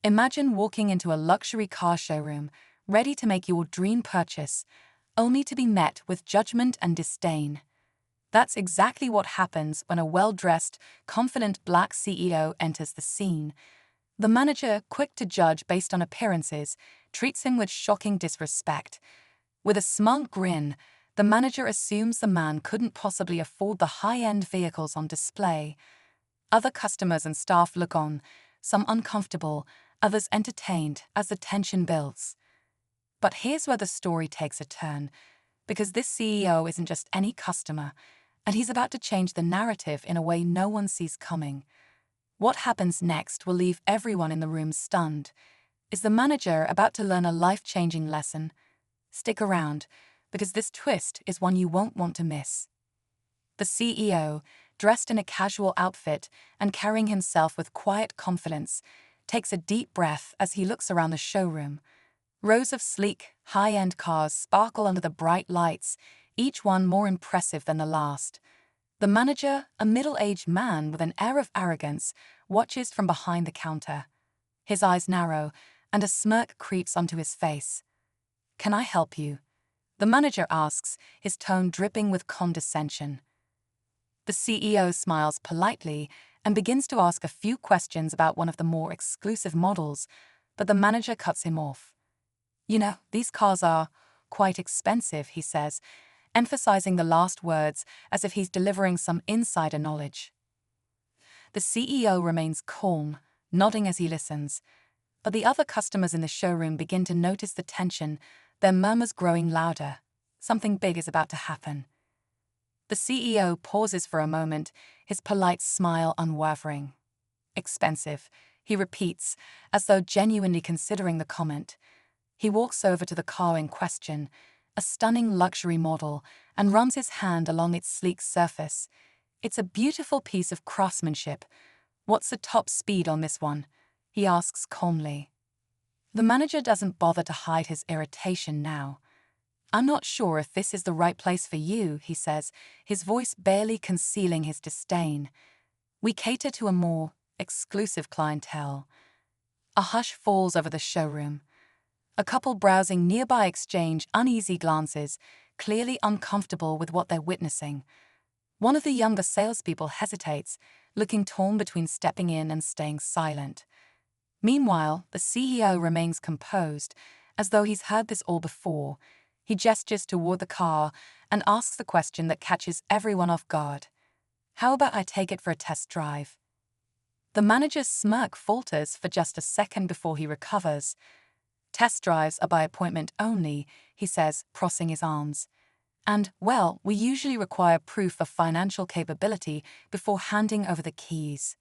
Imagine walking into a luxury car showroom, ready to make your dream purchase, only to be met with judgment and disdain. That's exactly what happens when a well-dressed, confident black CEO enters the scene. The manager, quick to judge based on appearances, treats him with shocking disrespect. With a smug grin, the manager assumes the man couldn't possibly afford the high-end vehicles on display. Other customers and staff look on, some uncomfortable, others entertained as the tension builds. But here's where the story takes a turn, because this CEO isn't just any customer, and he's about to change the narrative in a way no one sees coming. What happens next will leave everyone in the room stunned. Is the manager about to learn a life-changing lesson? Stick around, because this twist is one you won't want to miss. The CEO, dressed in a casual outfit and carrying himself with quiet confidence, takes a deep breath as he looks around the showroom. Rows of sleek, high-end cars sparkle under the bright lights, each one more impressive than the last. The manager, a middle-aged man with an air of arrogance, watches from behind the counter. His eyes narrow, and a smirk creeps onto his face. "Can I help you?" the manager asks, his tone dripping with condescension. The CEO smiles politely and begins to ask a few questions about one of the more exclusive models, but the manager cuts him off. "You know, these cars are quite expensive," he says, emphasizing the last words as if he's delivering some insider knowledge. The CEO remains calm, nodding as he listens, but the other customers in the showroom begin to notice the tension, their murmurs growing louder. Something big is about to happen. The CEO pauses for a moment, his polite smile unwavering. "Expensive," he repeats, as though genuinely considering the comment. He walks over to the car in question, a stunning luxury model, and runs his hand along its sleek surface. It's a beautiful piece of craftsmanship. "What's the top speed on this one?" he asks calmly. The manager doesn't bother to hide his irritation now. "I'm not sure if this is the right place for you," he says, his voice barely concealing his disdain. "We cater to a more exclusive clientele." A hush falls over the showroom. A couple browsing nearby exchange uneasy glances, clearly uncomfortable with what they're witnessing. One of the younger salespeople hesitates, looking torn between stepping in and staying silent. Meanwhile, the CEO remains composed, as though he's heard this all before. He gestures toward the car and asks the question that catches everyone off guard. "How about I take it for a test drive?" The manager's smirk falters for just a second before he recovers. "Test drives are by appointment only," he says, crossing his arms. "And, well, we usually require proof of financial capability before handing over the keys."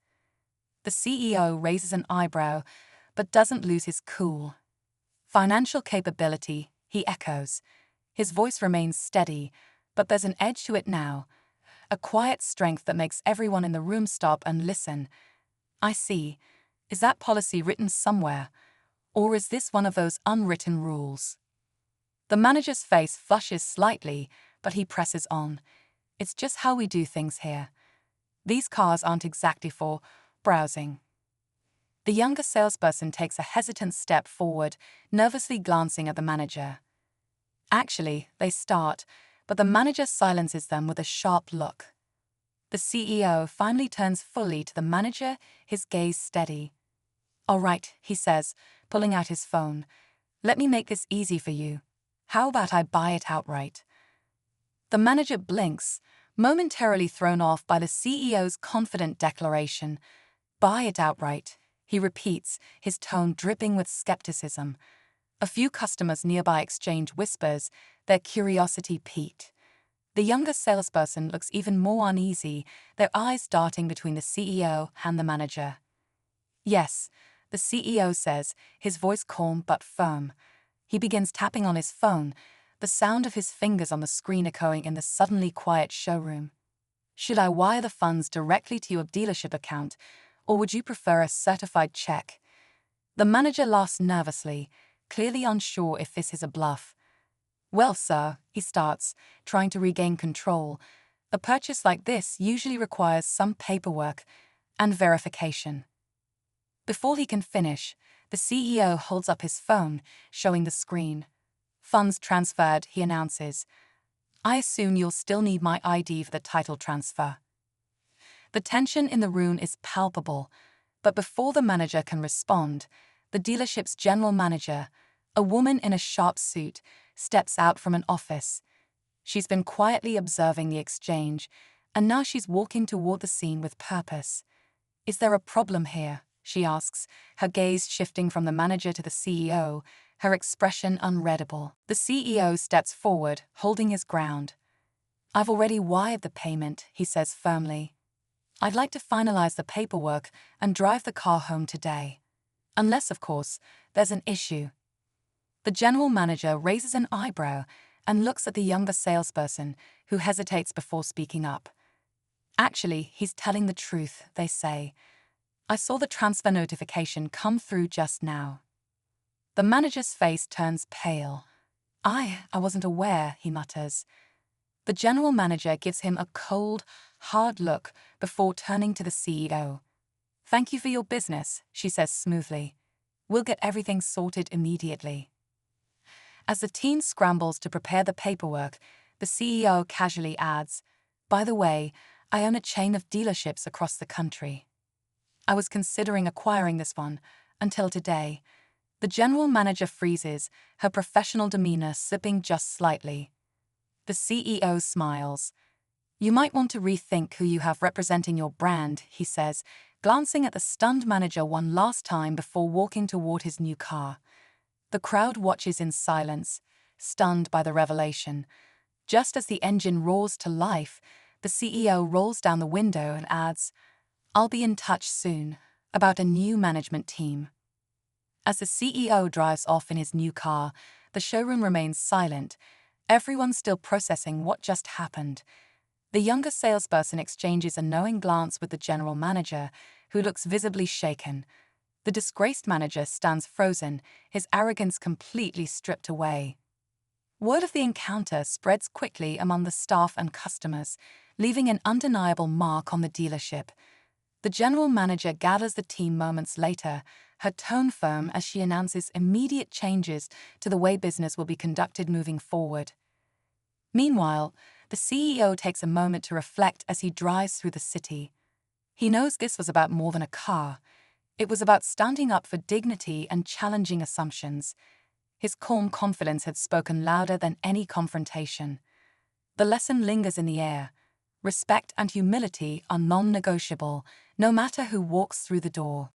The CEO raises an eyebrow, but doesn't lose his cool. "Financial capability," he echoes. His voice remains steady, but there's an edge to it now, a quiet strength that makes everyone in the room stop and listen. "I see. Is that policy written somewhere? Or is this one of those unwritten rules?" The manager's face flushes slightly, but he presses on. "It's just how we do things here. These cars aren't exactly for browsing." The younger salesperson takes a hesitant step forward, nervously glancing at the manager. Actually, they start, but the manager silences them with a sharp look. The CEO finally turns fully to the manager, his gaze steady. "All right," he says, pulling out his phone. "Let me make this easy for you. How about I buy it outright?" The manager blinks, momentarily thrown off by the CEO's confident declaration. "Buy it outright," he repeats, his tone dripping with skepticism. A few customers nearby exchange whispers, their curiosity piqued. The younger salesperson looks even more uneasy, their eyes darting between the CEO and the manager. "Yes," the CEO says, his voice calm but firm. He begins tapping on his phone, the sound of his fingers on the screen echoing in the suddenly quiet showroom. "Should I wire the funds directly to your dealership account, or would you prefer a certified check?" The manager laughs nervously, clearly unsure if this is a bluff. "Well, sir," he starts, trying to regain control, "a purchase like this usually requires some paperwork and verification." Before he can finish, The CEO holds up his phone, showing the screen. Funds transferred, he announces. I assume you'll still need my ID for the title transfer. The tension in the room is palpable, but before the manager can respond, the dealership's general manager, a woman in a sharp suit, steps out from an office. She's been quietly observing the exchange, and now she's walking toward the scene with purpose. Is there a problem here? She asks, her gaze shifting from the manager to the CEO, her expression unreadable. The CEO steps forward, holding his ground. I've already wired the payment, he says firmly. I'd like to finalize the paperwork and drive the car home today. Unless, of course, there's an issue. The general manager raises an eyebrow and looks at the younger salesperson, who hesitates before speaking up. Actually, he's telling the truth, they say. I saw the transfer notification come through just now. The manager's face turns pale. I wasn't aware, he mutters. The general manager gives him a cold, hard look before turning to the CEO. Thank you for your business, she says smoothly. We'll get everything sorted immediately. As the team scrambles to prepare the paperwork, the CEO casually adds, by the way, I own a chain of dealerships across the country. I was considering acquiring this one, until today. The general manager freezes, her professional demeanor slipping just slightly. The CEO smiles. You might want to rethink who you have representing your brand, he says, glancing at the stunned manager one last time before walking toward his new car. The crowd watches in silence, stunned by the revelation. Just as the engine roars to life, the CEO rolls down the window and adds, I'll be in touch soon, about a new management team. As the CEO drives off in his new car, the showroom remains silent, everyone still processing what just happened. The younger salesperson exchanges a knowing glance with the general manager, who looks visibly shaken. The disgraced manager stands frozen, his arrogance completely stripped away. Word of the encounter spreads quickly among the staff and customers, leaving an undeniable mark on the dealership. The general manager gathers the team moments later, her tone firm as she announces immediate changes to the way business will be conducted moving forward. Meanwhile, the CEO takes a moment to reflect as he drives through the city. He knows this was about more than a car. It was about standing up for dignity and challenging assumptions. His calm confidence had spoken louder than any confrontation. The lesson lingers in the air. Respect and humility are non-negotiable, no matter who walks through the door.